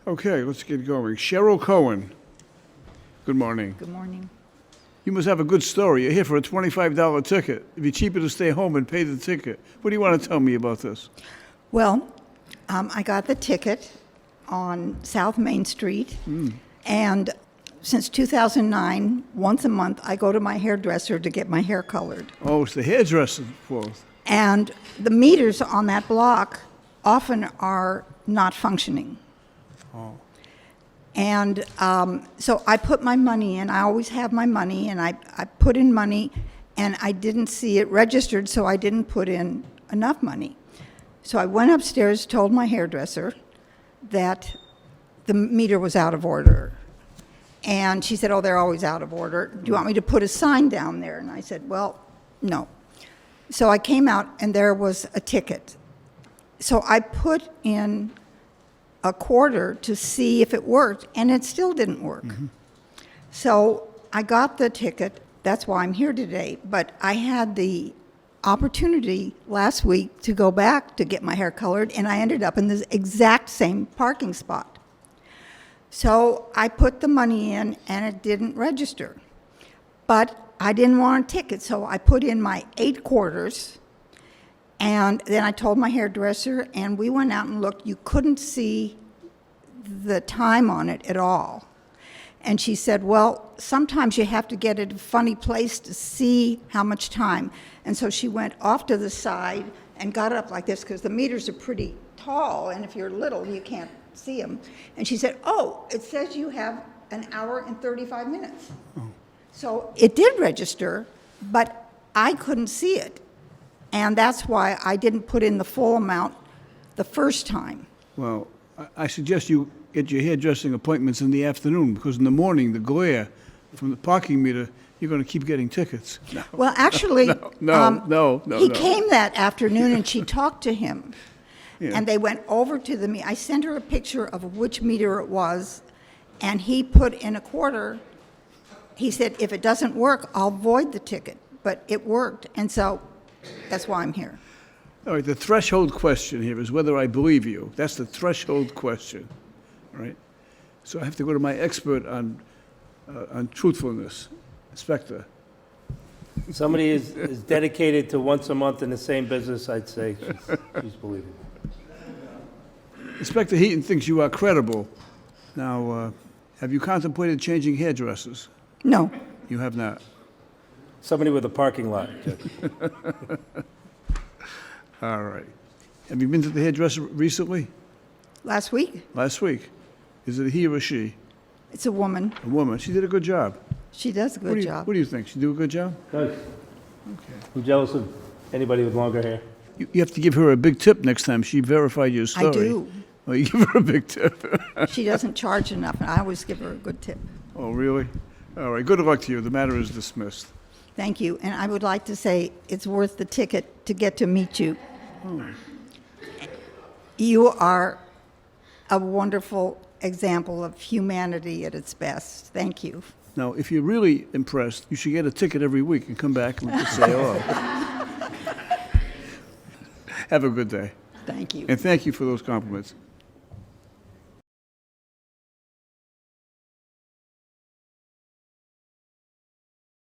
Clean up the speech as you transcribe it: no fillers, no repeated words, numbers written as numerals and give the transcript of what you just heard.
Okay, let's get going. Cheryl Cohen. Good morning. Good morning. You must have a good story. You're here for a $25 ticket. It'd be cheaper to stay home and pay the ticket. What do you want to tell me about this? Well, I got the ticket on South Main Street, and since 2009, once a month, I go to my hairdresser to get my hair colored. Oh, it's the hairdresser's fault. And the meters on that block often are not functioning. Oh. And so I put my money in. I always have my money, and I put in money, and I didn't see it registered, so I didn't put in enough money. So I went upstairs, told my hairdresser that the meter was out of order. And she said, oh, they're always out of order. Do you want me to put a sign down there? And I said, well, no. So I came out, and there was a ticket. So I put in a quarter to see if it worked, and it still didn't work. So I got the ticket. That's why I'm here today. But I had the opportunity last week to go back to get my hair colored, and I ended up in the exact same parking spot. So I put the money in, and it didn't register. But I didn't want a ticket, so I put in my 8 quarters, and then I told my hairdresser, and we went out and looked. You couldn't see the time on it at all. And she said, well, sometimes you have to get at a funny place to see how much time. And so she went off to the side and got up like this, because the meters are pretty tall, and if you're little, you can't see them. And she said, oh, it says you have an hour and 35 minutes. So it did register, but I couldn't see it. And that's why I didn't put in the full amount the first time. Well, I suggest you get your hairdressing appointments in the afternoon, because in the morning, the glare from the parking meter, you're going to keep getting tickets. No. Well, actually, No. he came that afternoon, and she talked to him. Yeah. And they went over to the meter. I sent her a picture of which meter it was, and he put in a quarter. He said, if it doesn't work, I'll void the ticket. But it worked, and so that's why I'm here. All right, the threshold question here is whether I believe you. That's the threshold question, right? So I have to go to my expert on truthfulness, Inspector. Somebody is dedicated to once a month in the same business, I'd say she's believable. Inspector Heaton thinks you are credible. Now, have you contemplated changing hairdressers? No. You have not. Somebody with a parking lot, Judge. All right. Have you been to the hairdresser recently? Last week? Last week? Is it a he or a she? It's a woman. A woman. She did a good job. She does a good job. What do you think? She do a good job? Judge, Okay. I'm jealous of anybody with longer hair. You have to give her a big tip next time she verified your story. I do. Well, you give her a big tip. She doesn't charge enough, and I always give her a good tip. Oh, really? All right. Good luck to you. The matter is dismissed. Thank you. And I would like to say it's worth the ticket to get to meet you. You are a wonderful example of humanity at its best. Thank you. Now, if you're really impressed, you should get a ticket every week and come back and we can say hello. Have a good day. Thank you. And thank you for those compliments.